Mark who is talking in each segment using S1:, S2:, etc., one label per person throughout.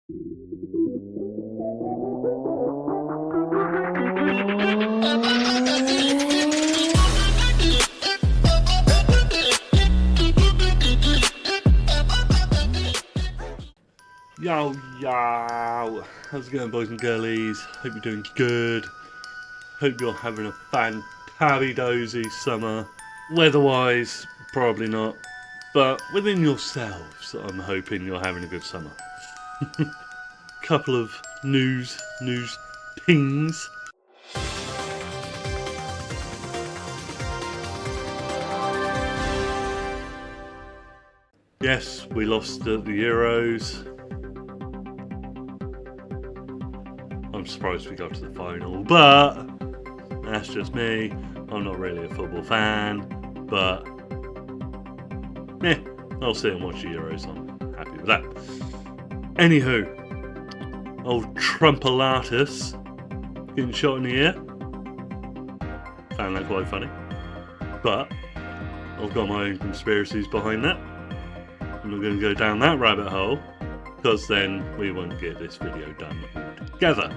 S1: Yo, yo, how's it going, boys and girlies? Hope you're doing good. Hope you're having a fantabby-dozy summer. Weather-wise, probably not. But within yourselves, I'm hoping you're having a good summer. Couple of news pings. Yes, we lost at the Euros. I'm surprised we got to the final, but that's just me. I'm not really a football fan, but I'll sit and watch the Euros. I'm happy with that. Anywho, old Trumpalatus getting shot in the ear. Found that quite funny, but I've got my own conspiracies behind that. I'm not going to go down that rabbit hole, because then we won't get this video done together.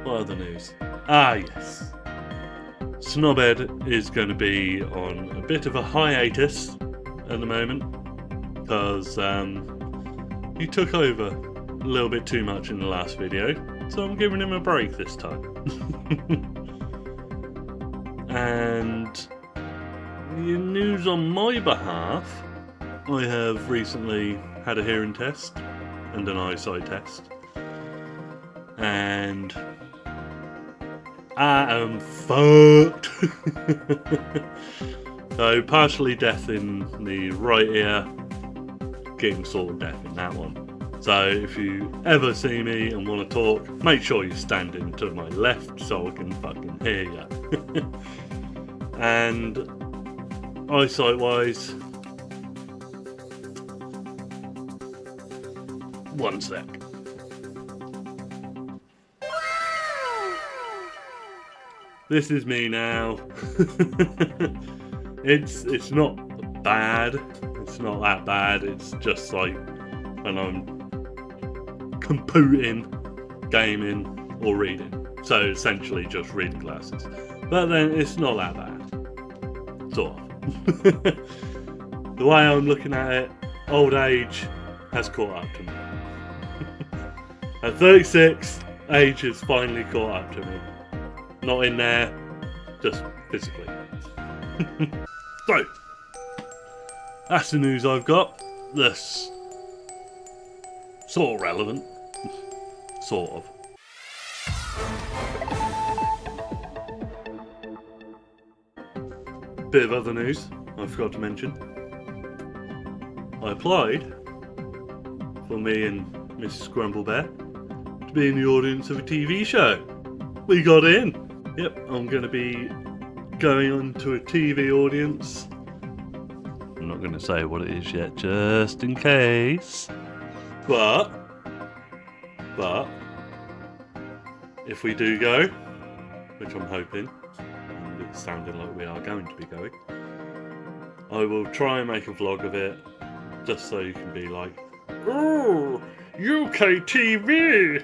S1: What other news? Ah, yes. Snobhead is going to be on a bit of a hiatus at the moment, because he took over a little bit too much in the last video, so I'm giving him a break this time. And the news on my behalf, I have recently had a hearing test and an eyesight test, and I am fucked. So partially deaf in the right ear, getting sort of deaf in that one. So if you ever see me and want to talk, make sure you're standing to my left so I can fucking hear you. And eyesight wise, one sec. This is me now. It's not bad. It's not that bad. It's just like when I'm computing, gaming, or reading. So essentially just reading glasses. But then it's not that bad. Sort of. The way I'm looking at it, old age has caught up to me. At 36, age has finally caught up to me. Not in there, just physically. So, that's the news I've got. That's sort of relevant. Sort of. Bit of other news I forgot to mention. I applied for me and Mrs. Grumble Bear to be in the audience of a TV show. We got in. Yep, I'm going to be going on to a TV audience. I'm not going to say what it is yet, just in case. But if we do go, which I'm hoping, and it's sounding like we are going to be going, I will try and make a vlog of it, just so you can be like, oh, UK TV!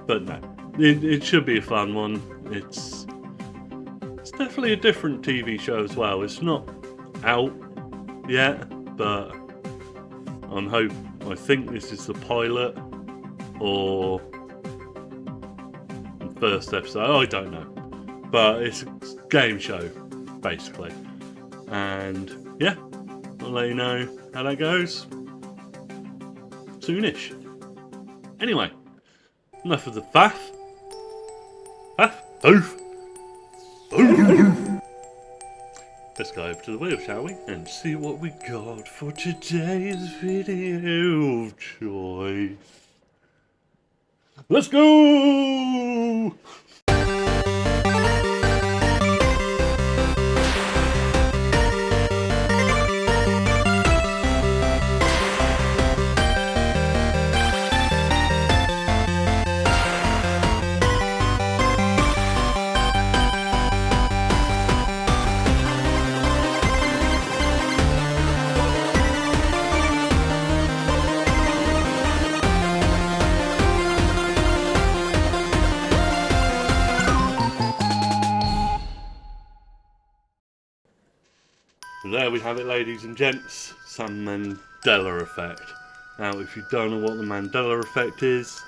S1: But no, it should be a fun one. It's definitely a different TV show as well. It's not out yet, but I think this is the pilot or the first episode. I don't know, but it's a game show basically. And yeah, I'll let you know how that goes soonish. Anyway, enough of the faff. Oof. Let's go over to the wheel, shall we? And see what we got for today's video of choice. Let's go! there we have it, ladies and gents, some Mandela Effect. Now, if you don't know what the Mandela Effect is,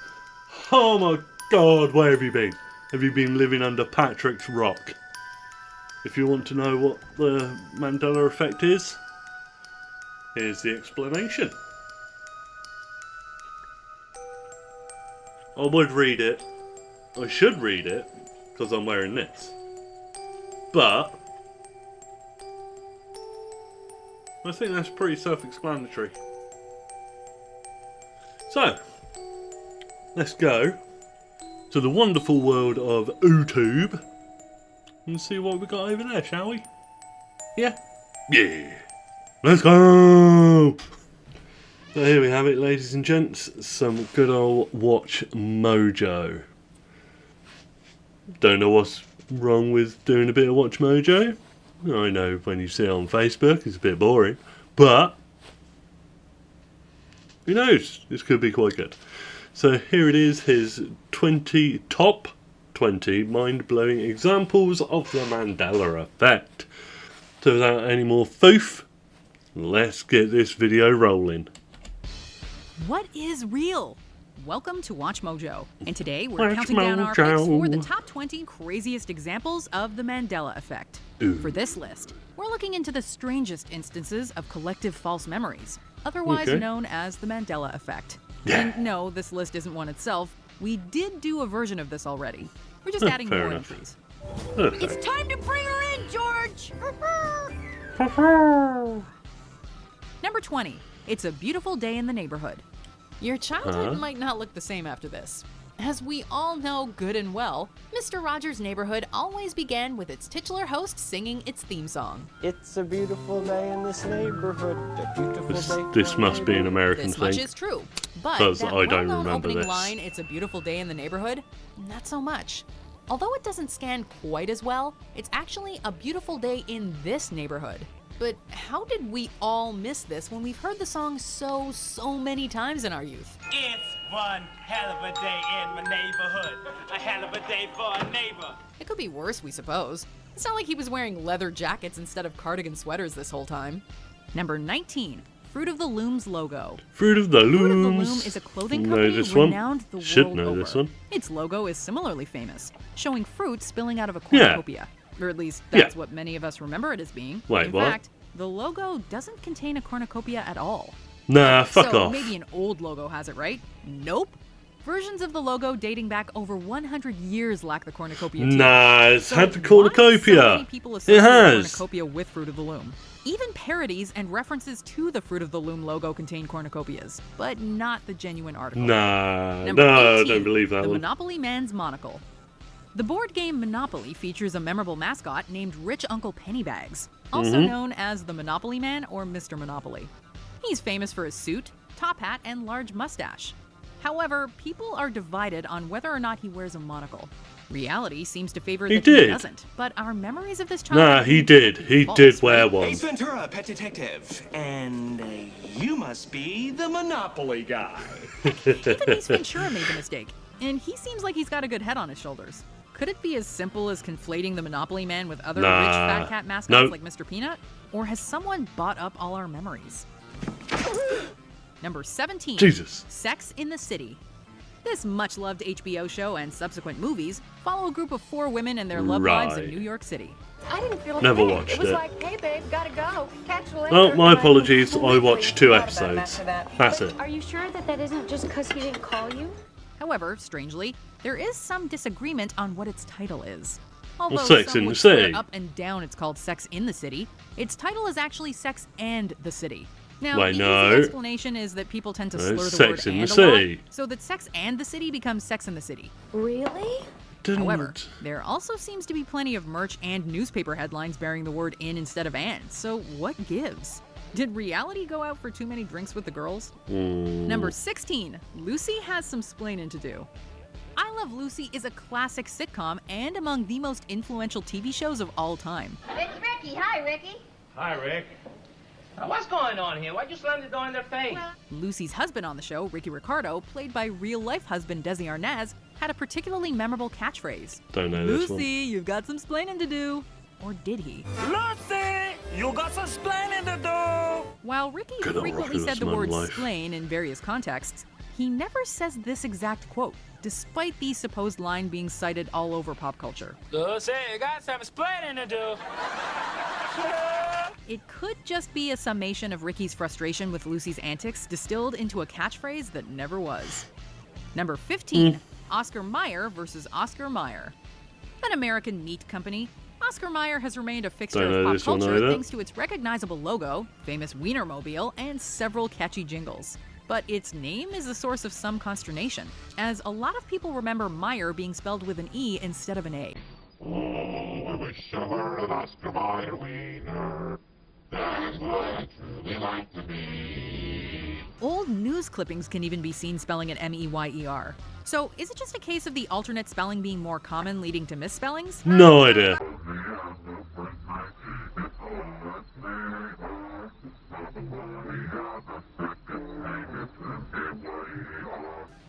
S1: oh my god, where have you been? Have you been living under Patrick's rock? If you want to know what the Mandela Effect is, here's the explanation. I would read it. I should read it, because I'm wearing this. But I think that's pretty self-explanatory. So, let's go to the wonderful world of YouTube and see what we got over there, shall we? Yeah? Yeah! Let's go! So here we have it, ladies and gents, some good old Watch Mojo. Don't know what's wrong with doing a bit of Watch Mojo. I know when you see it on Facebook it's a bit boring, but who knows, this could be quite good. So here it is, his top 20 mind-blowing examples of the Mandela Effect. So without any more foof, let's get this video rolling.
S2: What is real? Welcome to Watch Mojo, and today we're counting down our picks for the top 20 craziest examples of the Mandela Effect.
S1: Ooh.
S2: For this list, we're looking into the strangest instances of collective false memories, otherwise known as the Mandela Effect.
S1: Yeah.
S2: And no, this list isn't one itself. We did do a version of this already. We're just adding more entries.
S3: It's time to bring her in, George!
S2: Number 20. It's a beautiful day in the neighborhood. Your childhood might not look the same after this. As we all know good and well, Mr. Rogers' Neighborhood always began with its titular host singing its theme song.
S4: It's a beautiful day in this neighborhood. A beautiful day.
S1: This must be an American
S2: This
S1: thing.
S2: much is true, but
S1: Because
S2: that
S1: I don't
S2: well-known
S1: remember
S2: opening
S1: this.
S2: line, "It's a beautiful day in the neighborhood," not so much. Although it doesn't scan quite as well, it's actually a beautiful day in this neighborhood. But how did we all miss this when we've heard the song so many times in our youth?
S5: It's one hell of a day in my neighborhood. A hell of a day for a neighbor.
S2: It could be worse, we suppose. It's not like he was wearing leather jackets instead of cardigan sweaters this whole time. Number 19. Fruit of the Loom's logo.
S1: Fruit of the Looms.
S2: Fruit of the Loom is a clothing company renowned the
S1: Should
S2: world
S1: know
S2: over.
S1: this one.
S2: Its logo is similarly famous, showing fruit spilling out of a cornucopia. Or at least that's what many of us remember it as being.
S1: Wait,
S2: in
S1: what?
S2: fact, the logo doesn't contain a cornucopia at all.
S1: Nah, fuck
S2: so
S1: off.
S2: Maybe an old logo has it, right? Nope. Versions of the logo dating back over 100 years lack the cornucopia too.
S1: Nah, it's
S2: So
S1: had the
S2: why
S1: cornucopia.
S2: so many people
S1: It
S2: associate
S1: has.
S2: cornucopia with Fruit of the Loom? Even parodies and references to the Fruit of the Loom logo contain cornucopias, but not the genuine article.
S1: Nah,
S2: Number
S1: no,
S2: 18,
S1: I don't believe that
S2: the
S1: one.
S2: Monopoly Man's monocle. The board game Monopoly features a memorable mascot named Rich Uncle Pennybags, also known as the Monopoly Man or Mr. Monopoly. He's famous for his suit, top hat, and large mustache. However, people are divided on whether or not he wears a monocle. Reality seems to favor that he doesn't, but our memories of this child...
S1: Nah, he did. He did wear one.
S6: Ace Ventura, pet detective. And you must be the Monopoly guy.
S2: Even Ace Ventura made the mistake, and he seems like he's got a good head on his shoulders. Could it be as simple as conflating the Monopoly Man with other rich fat cat mascots like Mr. Peanut? Or has someone bought up all our memories? Number 17.
S1: Jesus.
S2: Sex in the City. This much-loved HBO show and subsequent movies follow a group of 4 women and their love lives in New York City.
S3: I didn't feel
S1: Never
S3: a thing.
S1: watched
S3: It was
S1: it.
S3: like, hey babe, gotta go. Catch you later.
S1: Oh, my
S3: And I
S1: apologies. I
S3: completely
S1: watched 2
S3: forgot about him
S1: episodes.
S3: after that.
S1: That's it.
S7: Are you sure that that isn't just because he didn't call you?
S2: However, strangely, there is some disagreement on what its title is. Although
S1: Sex
S2: some
S1: in the
S2: would swear
S1: City.
S2: up and down it's called Sex in the City, its title is actually Sex and the City. Now,
S1: Wait,
S2: the
S1: no.
S2: easy explanation is that people tend to slur the
S1: Sex
S2: word
S1: in
S2: and
S1: the
S2: a lot,
S1: City.
S2: so that Sex and the City becomes Sex in the City.
S7: Really?
S2: However, there also seems to be plenty of merch and newspaper headlines bearing the word in instead of and, so what gives? Did reality go out for too many drinks with the girls? Number 16. Lucy has some splaining to do. I Love Lucy is a classic sitcom and among the most influential TV shows of all time.
S8: It's Ricky. Hi, Ricky.
S5: Hi, Rick. What's going on here? Why'd you slam the door in their face?
S2: Lucy's husband on the show, Ricky Ricardo, played by real-life husband Desi Arnaz, had a particularly memorable catchfraase.
S1: Don't know this one.
S2: Lucy, you've got some splaining to do. Or did he?
S5: Lucy, You got some splaining to do.
S2: While Ricky
S1: Good old
S2: frequently said the
S1: Rockers'
S2: word
S1: life.
S2: splain in various contexts, he never says this exact quote, despite the supposed line being cited all over pop culture.
S5: Say you got some splaining to do.
S2: It could just be a summation of Ricky's frustration with Lucy's antics distilled into a catchphrase that never was. Number 15, Oscar Mayer versus Oscar Mayer. An American meat company, Oscar Mayer has remained a fixture
S1: Don't know
S2: of pop
S1: this one
S2: culture
S1: either.
S2: thanks to its recognizable logo, famous Wienermobile, and several catchy jingles. But its name is a source of some consternation, as a lot of people remember Meyer being spelled with an E instead of an A. Old news clippings can even be seen spelling it M-E-Y-E-R. So is it just a case of the alternate spelling being more common, leading to misspellings?
S1: No idea.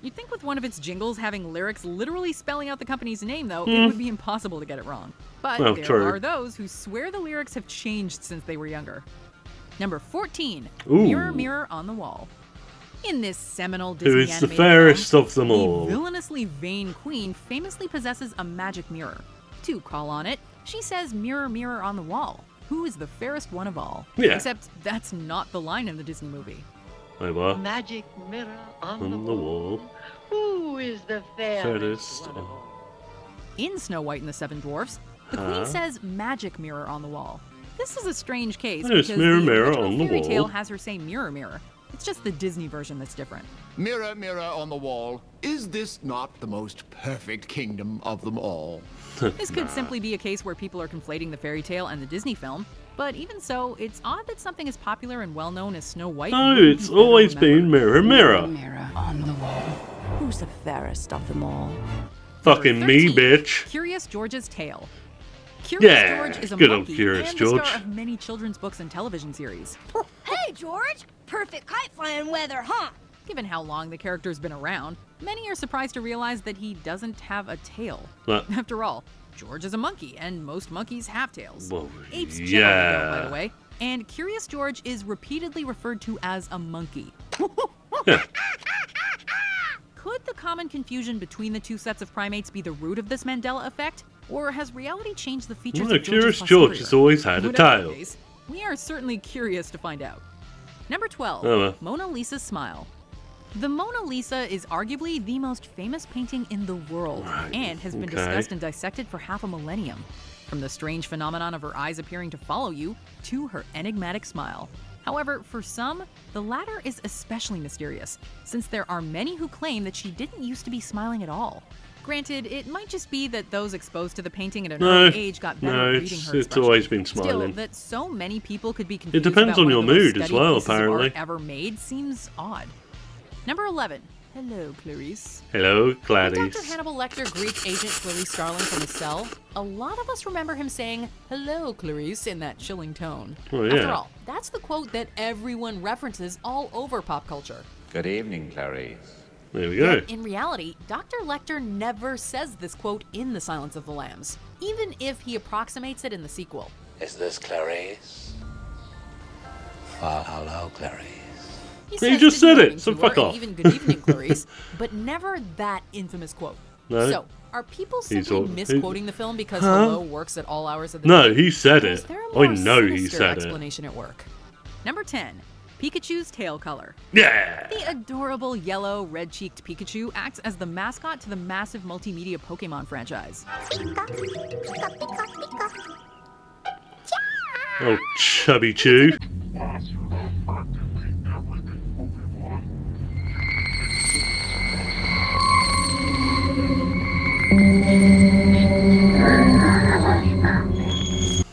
S2: You'd think with one of its jingles having lyrics literally spelling out the company's name, though, it would be impossible to get it wrong. But
S1: Well,
S2: there
S1: true.
S2: are those who swear the lyrics have changed since they were younger. Number 14,
S1: Ooh.
S2: Mirror, Mirror on the Wall. In this seminal
S1: Who
S2: Disney
S1: is the
S2: animated
S1: fairest
S2: film,
S1: of them
S2: the
S1: all?
S2: villainously vain queen famously possesses a magic mirror. To call on it, she says, "Mirror, mirror on the wall, who is the fairest one of all?"
S1: Yeah.
S2: Except that's not the line in the Disney movie.
S1: Wait, what?
S9: Magic mirror on
S1: On the wall.
S9: Who is the
S1: Fairest.
S9: one of all?
S2: In Snow White and the Seven Dwarfs, the queen says magic mirror on the wall. This is a strange case
S1: Yes,
S2: because
S1: mirror,
S2: the
S1: mirror
S2: original
S1: on the
S2: fairy tale
S1: wall.
S2: has her say mirror, mirror. It's just the Disney version that's different.
S10: Mirror, mirror on the wall, is this not the most perfect kingdom of them all?
S2: This could simply be a case where people are conflating the fairy tale and the Disney film, but even so, it's odd that something as popular and well-known as Snow White
S1: No,
S2: wouldn't
S1: it's
S2: people
S1: always
S2: remember.
S1: been mirror, mirror.
S3: Mirror on the wall. Who's the fairest of them all?
S1: Fucking
S2: Number
S1: me,
S2: 13,
S1: bitch.
S2: Curious George's Tale. Curious
S1: Yeah,
S2: George is a
S1: good old
S2: monkey
S1: Curious
S2: and
S1: George.
S2: the star of many children's books and television series.
S3: Hey, George! Perfect kite flying weather, huh?
S2: Given how long the character's been around, many are surprised to realize that he doesn't have a tail.
S1: What?
S2: After all, George is a monkey, and most monkeys have tails.
S1: Well,
S2: Apes generally don't, by
S1: yeah.
S2: the way. And Curious George is repeatedly referred to as a monkey.
S1: Yeah.
S2: Could the common confusion between the two sets of primates be the root of this Mandela effect? Or has reality changed the features
S1: No,
S2: of George's
S1: Curious
S2: posterior?
S1: George has always had a
S2: Whatever the
S1: tail.
S2: case, we are certainly curious to find out. Number 12,
S1: Oh, well.
S2: Mona Lisa's Smile. The Mona Lisa is arguably the most famous painting in the world and has been
S1: okay.
S2: discussed and dissected for half a millennium. From the strange phenomenon of her eyes appearing to follow you to her enigmatic smile. However, for some, the latter is especially mysterious, since there are many who claim that she didn't used to be smiling at all. Granted, it might just be that those exposed to the painting at an
S1: No,
S2: early age got better
S1: no,
S2: at reading
S1: it's-
S2: her
S1: it's
S2: expression.
S1: always been
S2: Still,
S1: smiling.
S2: that so many people could be confused
S1: depends
S2: about
S1: on
S2: one
S1: your
S2: of the most
S1: mood as
S2: studied
S1: well,
S2: pieces of art
S1: apparently.
S2: ever made seems odd. Number 11. Hello, Clarice.
S1: Hello,
S2: When
S1: Gladys.
S2: Dr. Hannibal Lecter greets Agent Clarice Starling from his cell, a lot of us remember him saying, "Hello, Clarice," in that chilling tone.
S1: Oh, yeah.
S2: After all, that's the quote that everyone references all over pop culture.
S11: Good evening, Clarice.
S1: There we go.
S2: Yet, in reality, Dr. Lecter never says this quote in The Silence of the Lambs, even if he approximates it in the sequel.
S11: Is this Clarice? Well, hello, Clarice.
S2: He
S1: He just
S2: good
S1: said it,
S2: morning
S1: so
S2: to
S1: fuck
S2: her, and
S1: off.
S2: even good evening, Clarice, but never that infamous quote.
S1: No.
S2: So, are people
S1: He's
S2: simply
S1: all-
S2: misquoting the film because
S1: Huh?
S2: hello works at all hours of the
S1: No,
S2: day?
S1: he said
S2: Or is
S1: it.
S2: there a
S1: I
S2: more
S1: know he
S2: sinister
S1: said it.
S2: explanation at work? Number 10. Pikachu's tail color.
S1: Yeah.
S2: The adorable yellow, red-cheeked Pikachu acts as the mascot to the massive multimedia Pokemon franchise.
S1: Oh, chubby chew.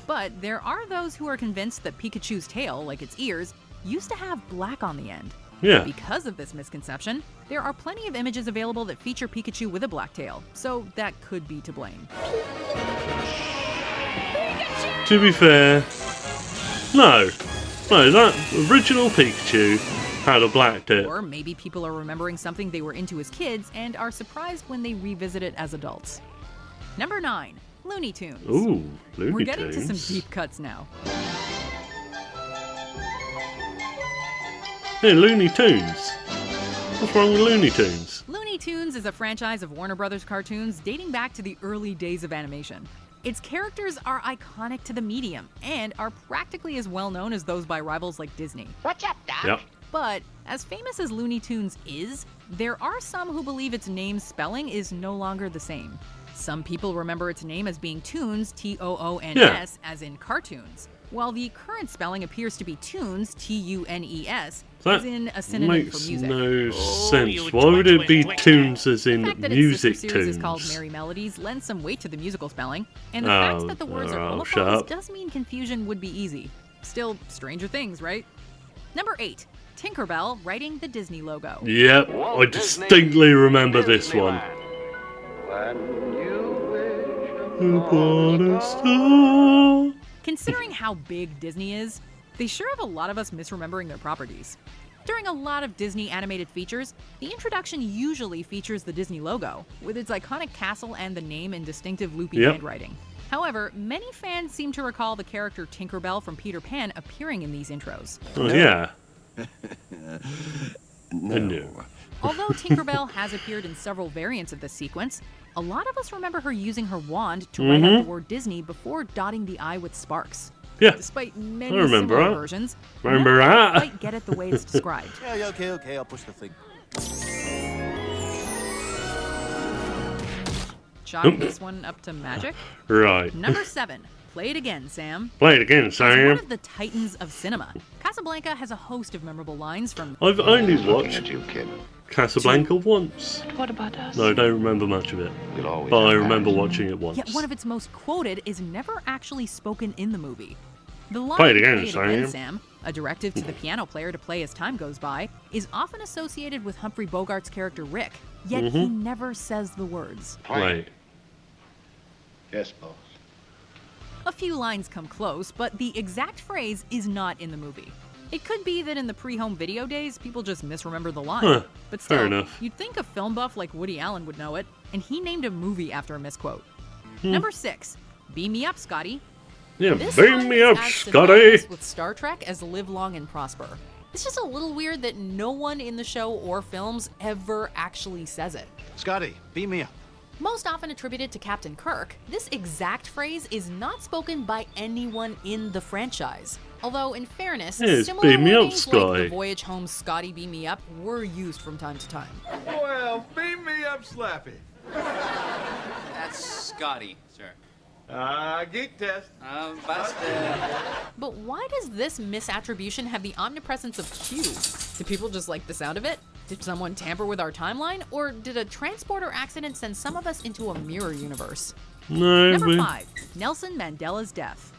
S2: But there are those who are convinced that Pikachu's tail, like its ears, used to have black on the end.
S1: Yeah.
S2: Because of this misconception, there are plenty of images available that feature Pikachu with a black tail, so that could be to blame.
S1: To be fair, no, that original Pikachu had a black tip.
S2: Or maybe people are remembering something they were into as kids and are surprised when they revisit it as adults. Number 9. Looney Tunes.
S1: Ooh, Looney
S2: We're getting to some
S1: Tunes.
S2: deep cuts now.
S1: Yeah, Looney Tunes. What's wrong with Looney Tunes?
S2: Looney Tunes is a franchise of Warner Brothers cartoons dating back to the early days of animation. Its characters are iconic to the medium and are practically as well known as those by rivals like Disney.
S8: What's up, Doc?
S1: Yep.
S2: But as famous as Looney Tunes is, there are some who believe its name's spelling is no longer the same. Some people remember its name as being Toons, Toons, as in cartoons, while the current spelling appears to be Tunes, Tunes, as in a synonym for music.
S1: No sense. Why would it be tunes as in
S2: The fact that
S1: music
S2: its sister series
S1: tunes?
S2: is called Merry Melodies lends some weight to the musical spelling, and the fact that the words are homophones does mean confusion would be easy. Still, stranger things, right? Number 8. Tinkerbell writing the Disney logo.
S1: Yep, I distinctly remember this one. Upon a star.
S2: Considering how big Disney is, they sure have a lot of us misremembering their properties. During a lot of Disney animated features, the introduction usually features the Disney logo, with its iconic castle and the name in distinctive loopy handwriting. However, many fans seem to recall the character Tinkerbell from Peter Pan appearing in these intros.
S1: Oh, yeah.
S6: No.
S2: Although Tinkerbell has appeared in several variants of this sequence, a lot of us remember her using her wand to write out the word Disney before dotting the I with sparks.
S1: Yeah.
S2: Despite many
S1: I remember
S2: similar
S1: that.
S2: versions,
S1: Remember
S2: none
S1: that.
S2: quite get it the way it's described.
S4: Yeah, okay, I'll push the thing.
S2: Chalk this one up to magic.
S1: Right.
S2: Number 7. Play it again, Sam.
S1: Play it again,
S2: As
S1: Sam.
S2: one of the titans of cinema, Casablanca has a host of memorable lines from...
S1: I've only watched Casablanca once.
S3: What about us?
S1: No, I don't remember much of it. But I remember watching it once.
S2: Yet one of its most quoted is never actually spoken in the movie. The line,
S1: Play it again,
S2: Sam, a directive to the piano player to play as time goes by, is often associated with Humphrey Bogart's character Rick, yet he never says the words.
S1: Right.
S11: Yes, boss.
S2: A few lines come close, but the exact phrase is not in the movie. It could be that in the pre-home video days, people just misremember the line.
S1: Huh,
S2: but still,
S1: fair enough.
S2: You'd think a film buff like Woody Allen would know it, and he named a movie after a misquote. Number 6. Beam Me Up, Scotty.
S1: Yeah,
S2: This
S1: beam
S2: line
S1: me
S2: is
S1: up,
S2: as
S1: Scotty.
S2: synonymous with Star Trek as Live Long and Prosper. It's just a little weird that no one in the show or films ever actually says it.
S4: Scotty, beam me up.
S2: Most often attributed to Captain Kirk, this exact phrase is not spoken by anyone in the franchise. Although, in fairness,
S1: Yes,
S2: similar
S1: beam me up,
S2: wordings like
S1: Scotty.
S2: the Voyage Home Scotty Beam Me Up were used from time to time.
S12: Well, beam me up, Slappy.
S5: That's Scotty, sir.
S12: Geek test.
S5: Busted.
S2: But why does this misattribution have the omnipresence of Q? Do people just like the sound of it? Did someone tamper with our timeline? Or did a transporter accident send some of us into a mirror universe?
S1: No,
S2: Number 5. Nelson Mandela's death.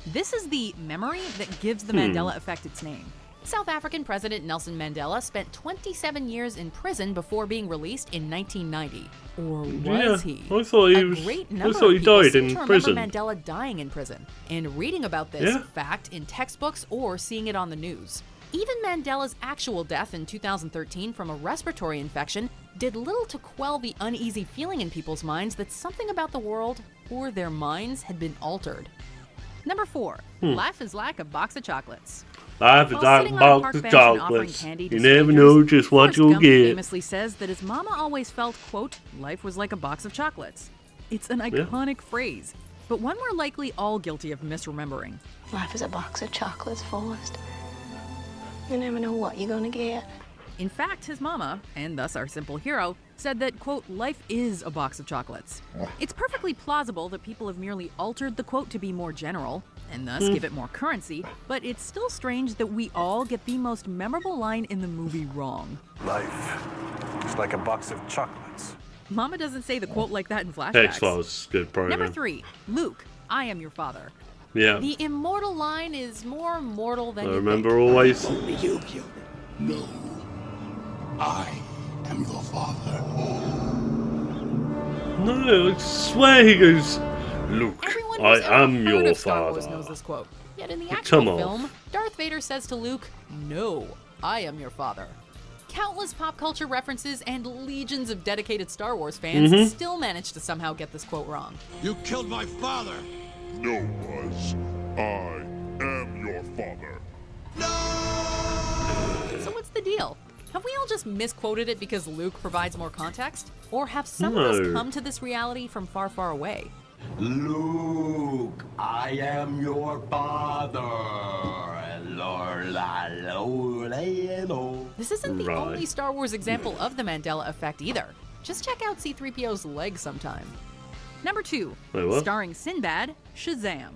S2: This is the memory that gives the Mandela Effect its name. South African President Nelson Mandela spent 27 years in prison before being released in 1990. Or was he?
S1: I thought he
S2: A
S1: was.
S2: great
S1: I
S2: number
S1: thought
S2: of
S1: he
S2: people
S1: died
S2: seem
S1: in
S2: to remember
S1: prison.
S2: Mandela dying in prison, and reading about this
S1: Yeah.
S2: fact in textbooks or seeing it on the news. Even Mandela's actual death in 2013 from a respiratory infection did little to quell the uneasy feeling in people's minds that something about the world or their minds had been altered. Number 4. Life is like a box of chocolates.
S1: Life is
S2: While
S1: like a
S2: sitting on a
S1: box
S2: park
S1: of
S2: bench and offering
S1: chocolates.
S2: candy to
S1: You never
S2: strangers,
S1: know just what
S2: Forrest
S1: you'll
S2: Gump
S1: get.
S2: famously says that his mama always felt, quote, life was like a box of chocolates. It's an iconic phrase, but one we're likely all guilty of misremembering.
S7: Life is a box of chocolates, Forrest. You never know what you're gonna get.
S2: In fact, his mama, and thus our simple hero, said that, quote, life is a box of chocolates. It's perfectly plausible that people have merely altered the quote to be more general, and thus give it more currency, but it's still strange that we all get the most memorable line in the movie wrong.
S12: Life is like a box of chocolates.
S2: Mama doesn't say the quote like that in flashbacks.
S1: X-Files, good program.
S2: Number 3, Luke, I am your father.
S1: Yeah.
S2: The immortal line is more mortal than
S1: I
S2: you
S1: remember
S2: think.
S1: always.
S10: You killed him. No. I am your father.
S1: No, I swear he goes, Luke,
S2: Everyone
S1: I
S2: who's ever
S1: am
S2: heard
S1: your
S2: of Star Wars
S1: father.
S2: knows this quote. Yet in the
S1: Come
S2: actual
S1: on.
S2: film, Darth Vader says to Luke, no, I am your father. Countless pop culture references and legions of dedicated Star Wars fans still manage to somehow get this quote wrong.
S10: You killed my father.
S13: No, Buzz. I am your father.
S2: So what's Have we all just misquoted it because Luke provides more context? Or have some of us come to this reality from far, far away?
S6: Luke, I am your father.
S2: This isn't the only Star Wars example of the Mandela Effect either. Just check out C-3PO's leg sometime. Number 2, starring Sinbad, Shazam.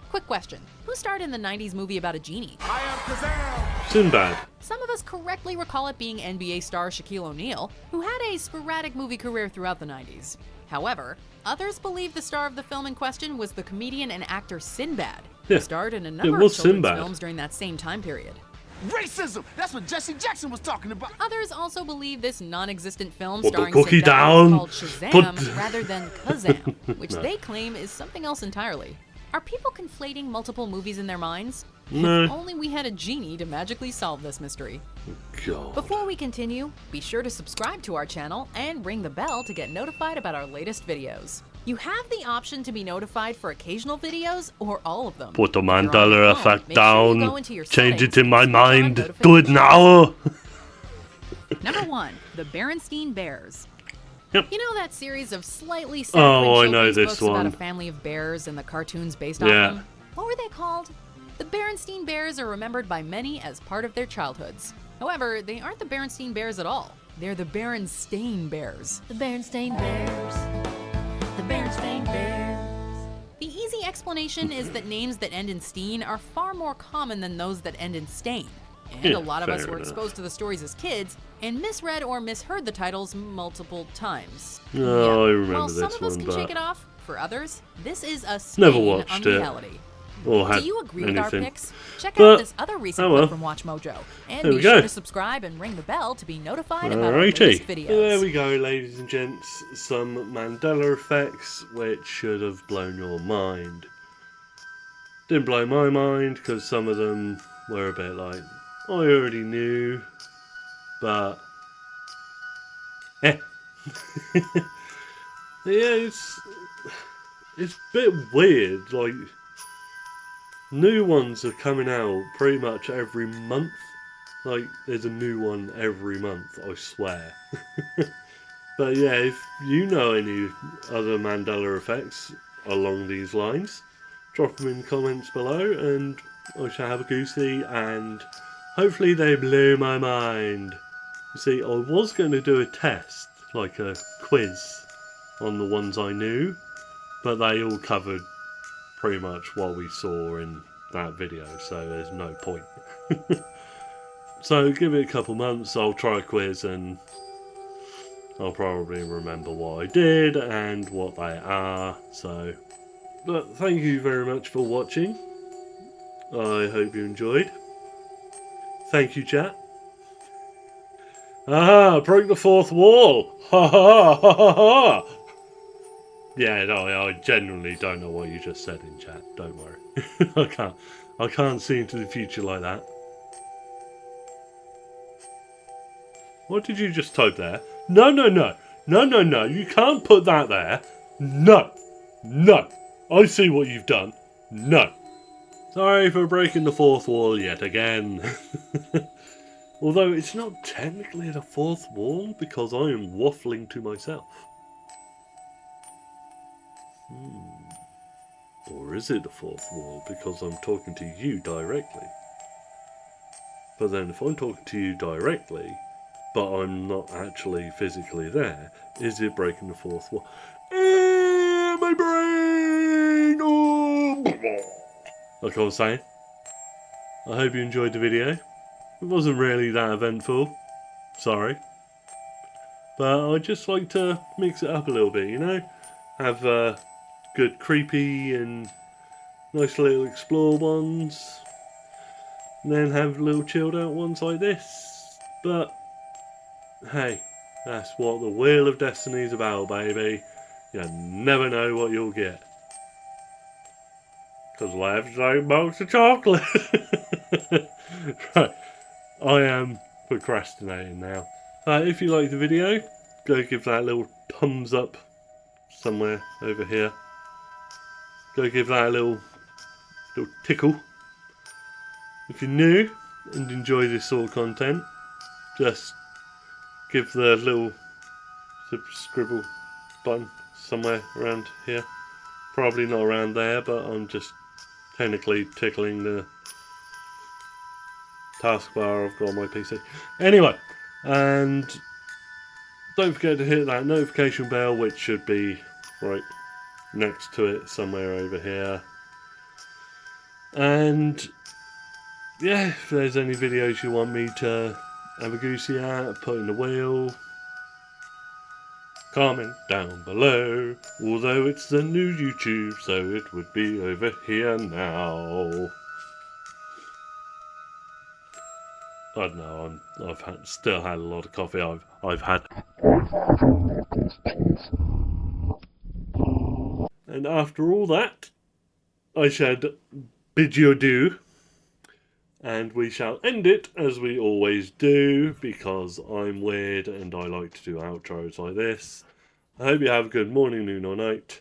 S2: Quick question, who starred in the 90s movie about a genie?
S6: I am Kazam!
S1: Sinbad.
S2: Some of us correctly recall it being NBA star Shaquille O'Neal, who had a sporadic movie career throughout the 90s. However, others believe the star of the film in question was the comedian and actor Sinbad, who starred in a number of children's films during that same time period.
S6: Racism! That's what Jesse Jackson was talking about!
S2: Others also believe this non-existent film
S1: Put the
S2: starring
S1: cookie
S2: Sinbad
S1: down.
S2: was called Shazam rather than Kazam, which they claim is something else entirely. Are people conflating multiple movies in their minds?
S1: No.
S2: If only we had a genie to magically solve this mystery.
S1: God.
S2: Before we continue, be sure to subscribe to our channel and ring the bell to get notified about our latest videos. You have the option to be notified for occasional videos or all of them.
S1: Put the
S2: If you're on
S1: Mandela
S2: your phone,
S1: Effect
S2: make sure you
S1: down.
S2: go into your
S1: Change
S2: settings
S1: it in my
S2: and switch on
S1: mind. Do it
S2: notifications.
S1: now.
S2: Number 1, the Berenstein Bears.
S1: Yep.
S2: You know that series of slightly saccharine
S1: I know
S2: children's
S1: this
S2: books about
S1: one.
S2: a family of bears and the cartoons based off
S1: Yeah.
S2: them? What were they called? The Berenstein Bears are remembered by many as part of their childhoods. However, they aren't the Berenstein Bears at all. They're the Berenstain Bears.
S3: The Berenstain Bears. The Berenstain Bears.
S2: The easy explanation is that names that end in Steen are far more common than those that end in Stain. And
S1: Yeah,
S2: a lot of us
S1: fair
S2: were
S1: enough.
S2: exposed to the stories as kids and misread or misheard the titles multiple times.
S1: Oh, I remember
S2: While
S1: this
S2: some of us
S1: one,
S2: can
S1: but
S2: shake it off, for others, this is a
S1: never
S2: stain on
S1: watched it.
S2: reality.
S1: Or had
S2: Do you agree with our
S1: anything.
S2: picks? Check
S1: But-
S2: out this other recent
S1: oh well.
S2: clip from Watch Mojo. And
S1: There we
S2: be sure
S1: go.
S2: to subscribe and ring the bell to be notified about our
S1: Alrighty.
S2: latest videos.
S1: There we go, ladies and gents. Some Mandela Effects which should have blown your mind. Didn't blow my mind because some of them were a bit like, I already knew, but yeah, it's a bit weird. Like, new ones are coming out pretty much every month. Like, there's a new one every month, I swear. But yeah, if you know any other Mandela Effects along these lines, drop them in the comments below and I shall have a goosey and hopefully they blow my mind. You see, I was going to do a test, like a quiz, on the ones I knew, but they all covered pretty much what we saw in that video, so there's no point. So give it a couple months, I'll try a quiz and I'll probably remember what I did and what they are. So, but thank you very much for watching. I hope you enjoyed. Thank you, chat. Aha! Broke the fourth wall. Ha ha ha ha ha. Yeah, no, I genuinely don't know what you just said in chat. Don't worry. I can't see into the future like that. What did you just type there? No, no, no. No, no, no. You can't put that there. No. No. I see what you've done. No. Sorry for breaking the fourth wall yet again. Although it's not technically the fourth wall because I am waffling to myself. Or is it the fourth wall because I'm talking to you directly? But then if I'm talking to you directly, but I'm not actually physically there, is it breaking the fourth wall? My brain! Oh! Like I was saying, I hope you enjoyed the video. It wasn't really that eventful, sorry. But I just like to mix it up a little bit, you know? Have good creepy and nice little explore ones. And then have little chilled out ones like this. But hey, that's what the Wheel of Destiny is about, baby. You never know what you'll get. Because life's like a box of chocolate. Right, I am procrastinating now. If you like the video, go give that little thumbs up somewhere over here. Go give that a little tickle. If you're new and enjoy this sort of content, just give the little scribble button somewhere around here. Probably not around there, but I'm just technically tickling the taskbar I've got on my PC. Anyway, and don't forget to hit that notification bell, which should be right next to it somewhere over here. And yeah, if there's any videos you want me to have a goosey at, put in the wheel, comment down below. Although it's the new YouTube, so it would be over here now. I don't know. I've still had a lot of coffee. I've had. And after all that, I should bid you adieu. And we shall end it as we always do, because I'm weird and I like to do outros like this. I hope you have a good morning, noon or night.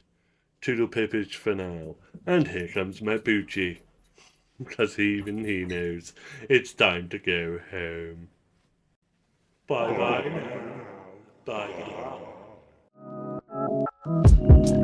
S1: Toodle pippage for now. And here comes my Poochie. Because even he knows it's time to go home. Bye bye now. Bye bye.